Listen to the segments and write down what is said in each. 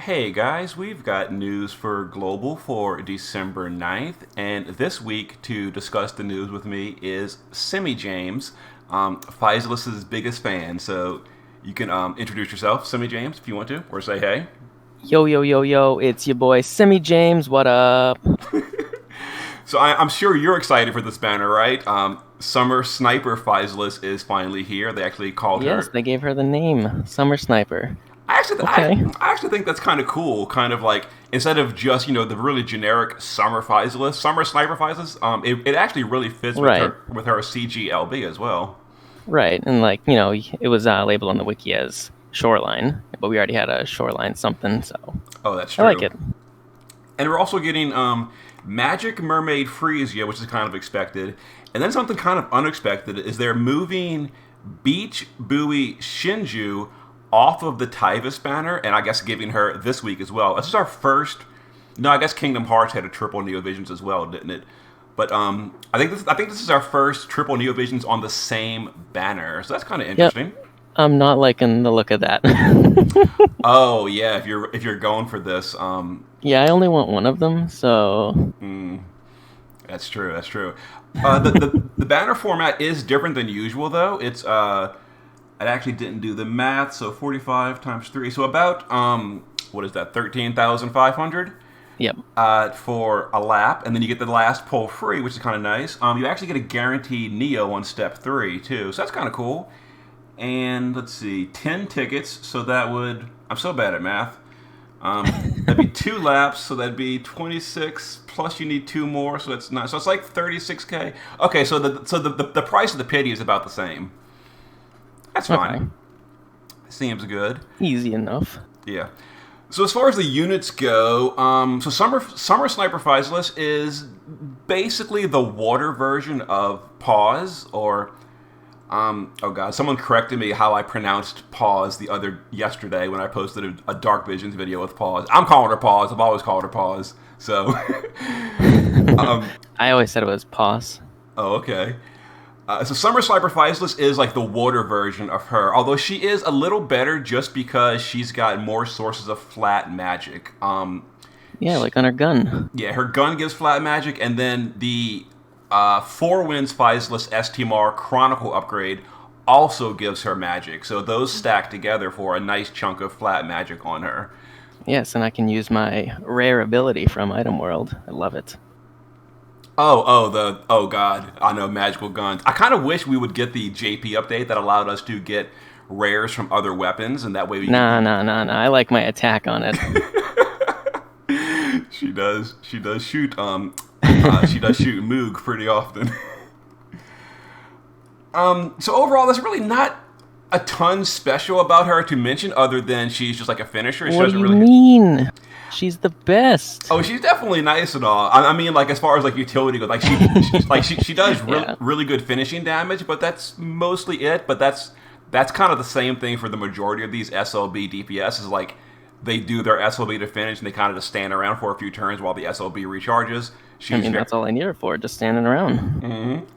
Hey guys, we've got news for Global for December 9th, and this week to discuss the news with me is SemiJames, Physalis' biggest fan. So you can introduce yourself, SemiJames, if you want to, or say hey. Yo, yo, yo, yo, it's your boy SemiJames. What up? So I'm sure you're excited for this banner, right? Summer Sniper Physalis is finally here. They actually called Yes, her. they gave her the name Summer Sniper. I actually, I, Okay. I actually think that's kind of cool. Kind of like instead of just the really generic summer Physalis, summer sniper Physalis, it actually really fits with Right, her CGLB as well. right. And it was labeled on the wiki as Shoreline, but we already had a Shoreline something, so Oh, that's I like true. it. And we're also getting Magic Mermaid Frisia, which is kind of expected, and then something kind of unexpected is they're moving Beach Buoy Shinju off of the Tyvis banner, and I guess giving her this week as well. This is our first. No, I guess Kingdom Hearts had a triple Neo Visions as well, didn't it? But I think this is our first triple Neo Visions on the same banner, so that's kind of Yep, interesting. I'm not liking the look of that. Oh yeah, if you're going for this, Yeah, I only want one of them, so that's true. That's true. The banner format is different than usual, though. I actually didn't do the math, so 45 times three, so about what is that, 13,500 yep. for a lap, and then you get the last pull free, which is kind of nice. You actually get a guaranteed Neo on step three too, so that's kind of cool. And let's see, 10 tickets, so that would I'm so bad at math. That'd be two laps, so that'd be 26. Plus, you need two more, so that's not. So it's like 36K. Okay, so the price of the pity is about the same. That's Okay, fine. Seems good. easy enough. Yeah. So as far as the units go, so Summer Sniper Physalis is basically the water version of Pause, or oh god, someone corrected me how I pronounced Pause yesterday when I posted a Dark Visions video with Pause. I'm calling her Pause. I've always called her Pause. So, I always said it was pause. oh okay. So Summer Sniper Physalis is like the water version of her, although she is a little better just because she's got more sources of flat magic. Yeah, like on her gun. Yeah, her gun gives flat magic, and then the Four Winds Physalis STMR Chronicle upgrade also gives her magic. So those stack together for a nice chunk of flat magic on her. Yes, and I can use my rare ability from Item World. I love it. Oh god, I know magical guns. I kind of wish we would get the JP update that allowed us to get rares from other weapons, and that way we Nah, nah, nah, nah. I like my attack on it. she does shoot she does shoot Moog pretty often. So overall, there's really not a ton special about her to mention, other than she's just like a finisher. She What do doesn't you really. mean? She's the best. Oh, she's definitely nice and all. I mean, like as far as like utility goes, like she does Yeah. really good finishing damage, but that's mostly it. But that's kind of the same thing for the majority of these SLB DPS. Is like they do their SLB to finish, and they kind of just stand around for a few turns while the SLB recharges. I mean, that's all I need her for, just standing around.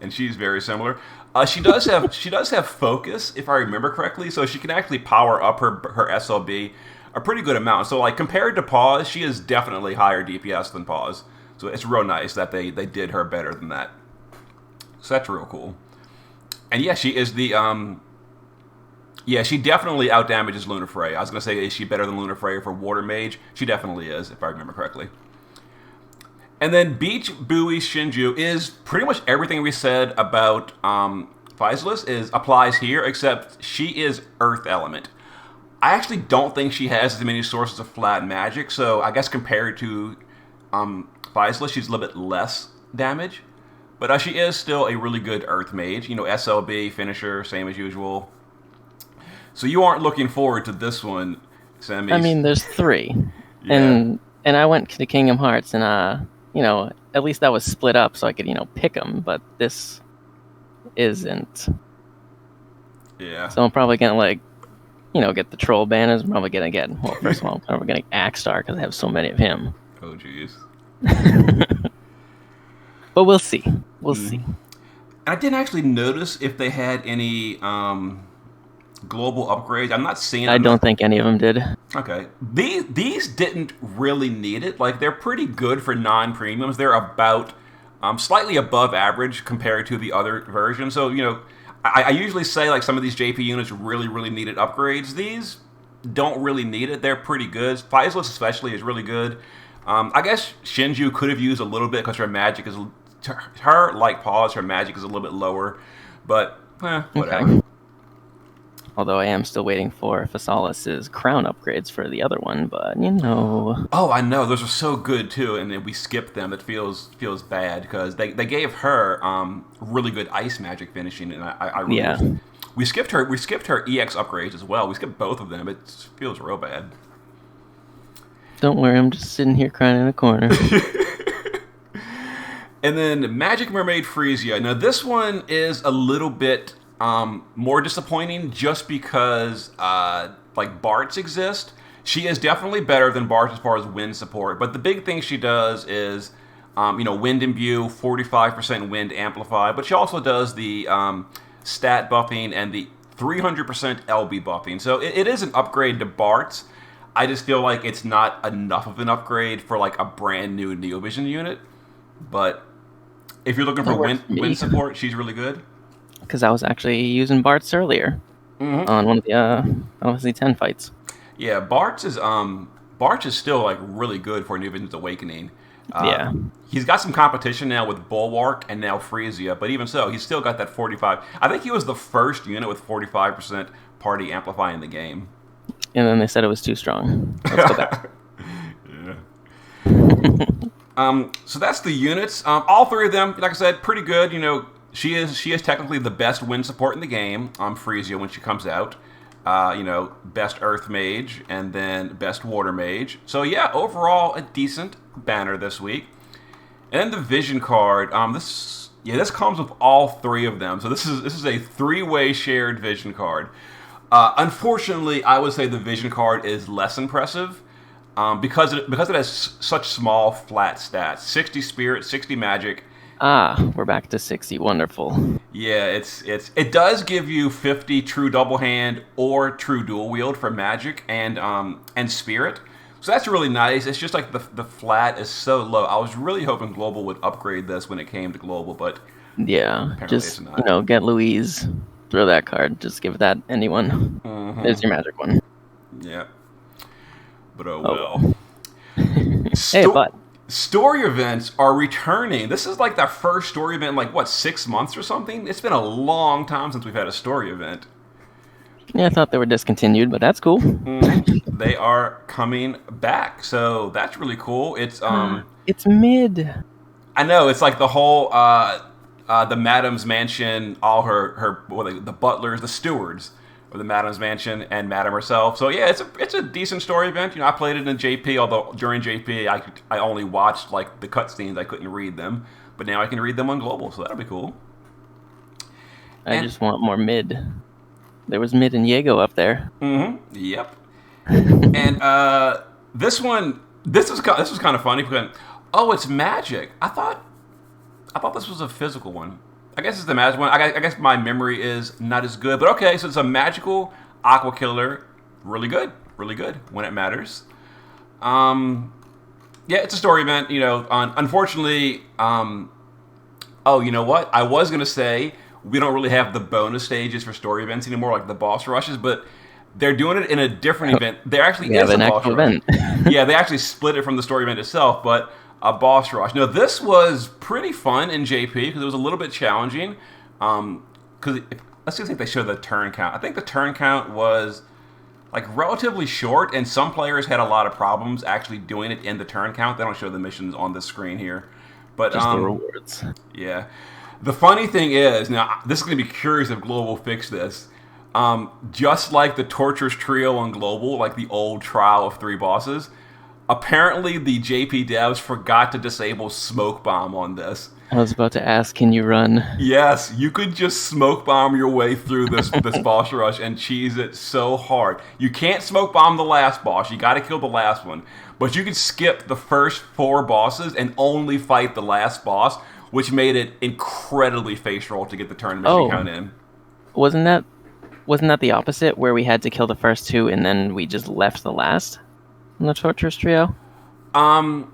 And she's very similar. She does have focus, if I remember correctly, so she can actually power up her SLB a pretty good amount. So like compared to Pause, she is definitely higher DPS than Pause. So it's real nice that they did her better than that. So that's real cool. And yeah, she is the yeah, she definitely outdamages Lunafray. I was gonna say, is she better than Lunafray for Water Mage? She definitely is, if I remember correctly. And then Beach Buoy Shinju is pretty much everything we said about Physalis applies here, except she is Earth Element. I actually don't think she has as many sources of flat magic, so I guess compared to Physalis, she's a little bit less damage. But she is still a really good Earth Mage. SLB, finisher, same as usual. So you aren't looking forward to this one, Sammy. I mean, there's three, Yeah. and I went to Kingdom Hearts, and at least that was split up, so I could pick them. But this isn't. Yeah. So I'm probably gonna get the troll banners. I'm probably gonna get. Well, first of all, I'm probably gonna get Axstar because I have so many of him. Oh, jeez. But we'll see. We'll see. I didn't actually notice if they had any global upgrades. I'm not seeing I them. don't think any of them did. Okay. These didn't really need it. Like, they're pretty good for non-premiums. They're about slightly above average compared to the other versions. So, I usually say, like, some of these JP units really, really needed upgrades. These don't really need it. They're pretty good. Physalis especially is really good. I guess Shinju could have used a little bit because her magic is... Her, like Pause, her magic is a little bit lower. But, whatever. Okay. Although I am still waiting for Physalis' crown upgrades for the other one, but Oh, I know. Those are so good too, and then we skipped them. It feels bad because they gave her really good ice magic finishing, and I really Yeah. we skipped her EX upgrades as well. We skipped both of them. It feels real bad. Don't worry, I'm just sitting here crying in a corner. And then Magic Mermaid Frisia. Now this one is a little bit more disappointing just because like Bart's exist. She is definitely better than Bart as far as wind support, but the big thing she does is wind imbue, 45% wind amplify, but she also does the stat buffing and the 300% LB buffing. So it is an upgrade to Bart's. I just feel like it's not enough of an upgrade for like a brand new Neovision unit. But if you're looking for wind support, she's really good. Because I was actually using Bart's earlier on one of the obviously 10 fights. Yeah, Bart's is still like really good for Neovision's Awakening. Yeah. He's got some competition now with Bulwark and now Frisia, but even so, he's still got that 45. I think he was the first unit with 45% party amplify in the game. And then they said it was too strong. Let's go back. Yeah. So that's the units. All three of them, like I said, pretty good. She is technically the best wind support in the game. Frisia when she comes out. Best Earth Mage and then best Water Mage. So yeah, overall a decent banner this week. And then the Vision card. This comes with all three of them. So this is a 3-way shared Vision card. Unfortunately, I would say the Vision card is less impressive because it has such small flat stats: 60 Spirit, 60 Magic. We're back to 60. Wonderful. Yeah, it does give you 50 True Double Hand or True Dual Wield for Magic and Spirit. So that's really nice. It's just like the flat is so low. I was really hoping Global would upgrade this when it came to Global, but yeah, just get Louise. Throw that card. Just give that anyone. Mm-hmm. There's your magic one. Yeah. But well. Hey, but story events are returning. This is like the first story event in like 6 months or something? It's been a long time since we've had a story event. Yeah, I thought they were discontinued, but that's cool. They are coming back, so that's really cool. It's mid. I know, it's like the whole the Madam's Mansion, all her the butlers, the stewards of the Madam's Mansion, and Madam herself. So yeah, it's a decent story event. I played it in JP, although during JP I only watched like the cutscenes. I couldn't read them, but now I can read them on Global, so that'll be cool. I just want more mid. There was mid and Jaego up there. Mm-hmm. Yep. And this was kind of funny because it's magic. I thought this was a physical one. I guess it's the magic one. I guess my memory is not as good, but okay. So it's a magical Aqua Killer, really good when it matters. Yeah, it's a story event. Unfortunately, you know what? I was gonna say we don't really have the bonus stages for story events anymore, like the boss rushes, but they're doing it in a different event. There actually is a boss rush. Yeah, they actually split it from the story event itself, but a boss rush. Now, this was pretty fun in JP because it was a little bit challenging. Let's see if they show the turn count. I think the turn count was like relatively short, and some players had a lot of problems actually doing it in the turn count. They don't show the missions on the screen here, but just the rewards. Yeah. The funny thing is, now this is going to be curious if Global fixed this. Just like the Torturous Trio on Global, like the old trial of 3 bosses, apparently the JP devs forgot to disable Smoke Bomb on this. I was about to ask, can you run? Yes, you could just Smoke Bomb your way through this boss rush and cheese it so hard. You can't Smoke Bomb the last boss. You got to kill the last one. But you could skip the first 4 bosses and only fight the last boss, which made it incredibly face roll to get the turn mission count in. Wasn't wasn't that the opposite, where we had to kill the first two and then we just left the last in the Torturous Trio? I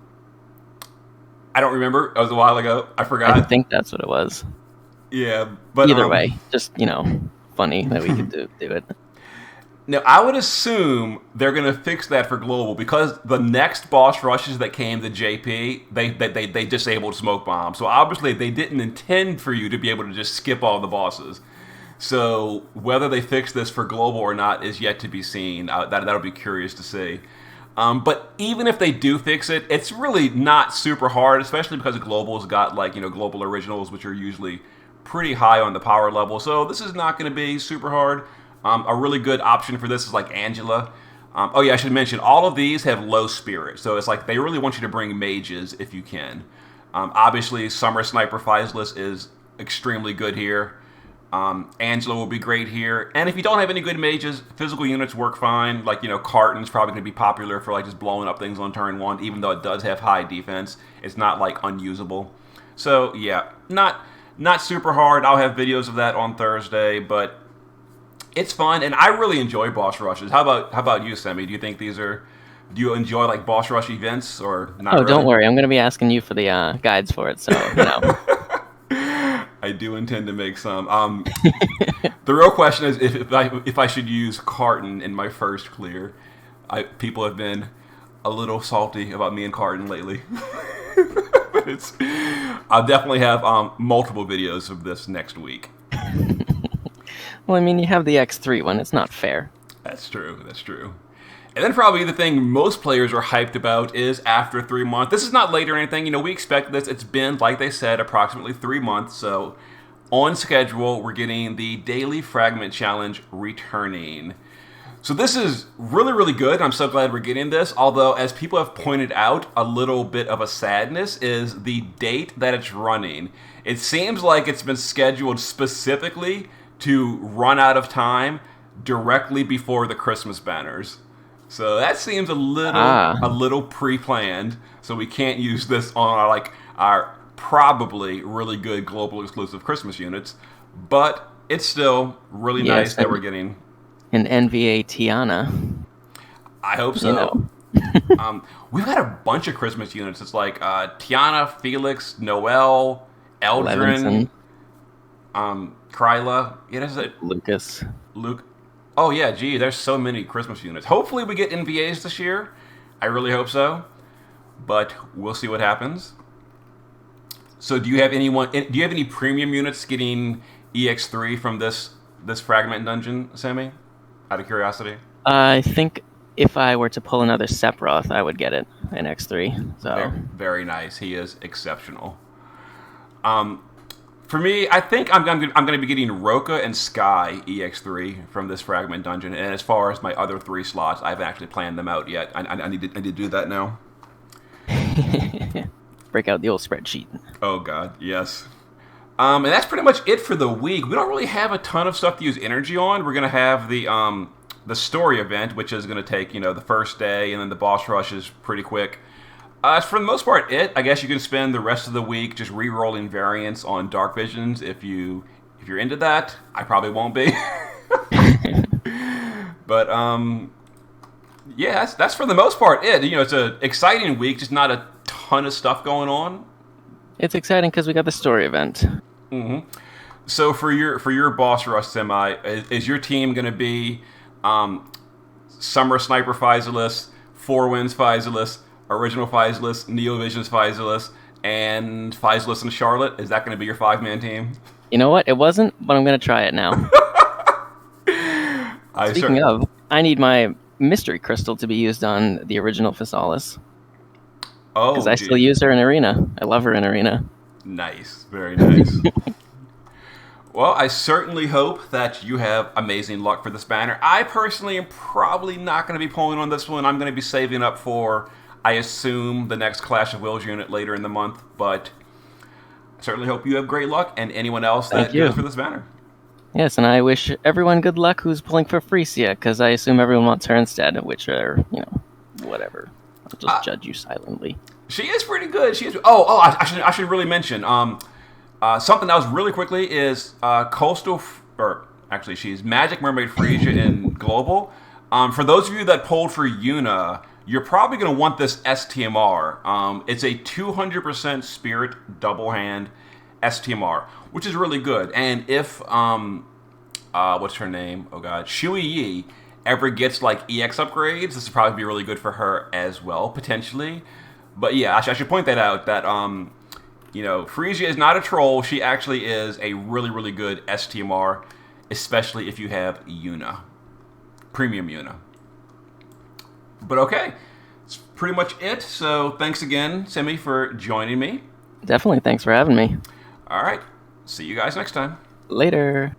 don't remember. It was a while ago. I forgot. I think that's what it was. Yeah, but either way, just funny that we could do it. Now, I would assume they're going to fix that for global because the next boss rushes that came to JP, they disabled smoke bomb. So obviously they didn't intend for you to be able to just skip all the bosses. So whether they fix this for global or not is yet to be seen. That'll be curious to see. But even if they do fix it, it's really not super hard, especially because global's got global originals, which are usually pretty high on the power level. So this is not going to be super hard. A really good option for this is like Angela. Oh yeah, I should mention, all of these have low spirit. So it's like they really want you to bring mages if you can. Obviously, Summer Sniper Physalis is extremely good here. Angela will be great here. And if you don't have any good mages, physical units work fine. Like, Carton's probably going to be popular for just blowing up things on turn 1, even though it does have high defense. It's not unusable. So yeah, not super hard. I'll have videos of that on Thursday, but it's fun, and I really enjoy boss rushes. How about you, Semi? Do you think do you enjoy boss rush events or not? Oh, really? Don't worry. I'm going to be asking you for the guides for it, so I do intend to make some. The real question is if I should use Carton in my first clear. People have been a little salty about me and Carton lately. But I'll definitely have multiple videos of this next week. Well, I mean, you have the X3 one. It's not fair. That's true. And then probably the thing most players are hyped about is after 3 months. This is not late or anything. We expect this. It's been, like they said, approximately 3 months. So on schedule, we're getting the Daily Fragment Challenge returning. So this is really, really good. I'm so glad we're getting this. Although, as people have pointed out, a little bit of a sadness is the date that it's running. It seems like it's been scheduled specifically to run out of time directly before the Christmas banners. So that seems a little pre-planned. So we can't use this on our probably really good global exclusive Christmas units. But it's still really nice that we're getting an NVA Tiana. I hope so. We've had a bunch of Christmas units. It's like Tiana, Felix, Noel, Eldrin, Kryla. Lucas. Luke. Oh yeah, gee, there's so many Christmas units. Hopefully we get NVAs this year. I really hope so. But we'll see what happens. So do you have any premium units getting EX3 from this fragment dungeon, Semi? Out of curiosity? I think if I were to pull another Sephiroth, I would get it in X3. So very, very nice. He is exceptional. For me, I think I'm going to be getting Roka and Sky EX3 from this fragment dungeon. And as far as my other 3 slots, I haven't actually planned them out yet. I need to do that now. Break out the old spreadsheet. Oh God, yes. And that's pretty much it for the week. We don't really have a ton of stuff to use energy on. We're going to have the story event, which is going to take the first day, and then the boss rush is pretty quick. For the most part, I guess you can spend the rest of the week just re-rolling variants on Dark Visions if you're into that. I probably won't be. But yeah, that's for the most part it. It's an exciting week, just not a ton of stuff going on. It's exciting because we got the story event. Mm-hmm. So for your boss rush, Semi, is your team going to be Summer Sniper Physalis, Four Winds Physalis, Original Physalis, Neo Visions Physalis, and Physalis and Charlotte? Is that going to be your 5-man team? You know what? It wasn't, but I'm going to try it now. Speaking of, I need my mystery crystal to be used on the original Physalis. Oh, because I still use her in Arena. I love her in Arena. Nice. Very nice. Well, I certainly hope that you have amazing luck for this banner. I personally am probably not going to be pulling on this one. I'm going to be saving up for, I assume, the next Clash of Wills unit later in the month. But I certainly hope you have great luck, and anyone else that goes for this banner. Yes, and I wish everyone good luck who's pulling for Frisia, because I assume everyone wants her instead, which are, whatever. I'll just judge you silently. She is pretty good. She is. I should really mention something else really quickly is Actually, she's Magic Mermaid Frisia in Global. For those of you that pulled for Yuna, you're probably going to want this STMR. It's a 200% Spirit Double Hand STMR, which is really good. And if, what's her name? Oh god, Shui Yi ever gets like EX upgrades, this would probably be really good for her as well, potentially. But yeah, I should point that out, that, Frisia is not a troll. She actually is a really, really good STMR, especially if you have Yuna. Premium Yuna. But okay, that's pretty much it. So thanks again, Semi, for joining me. Definitely. Thanks for having me. All right, see you guys next time. Later.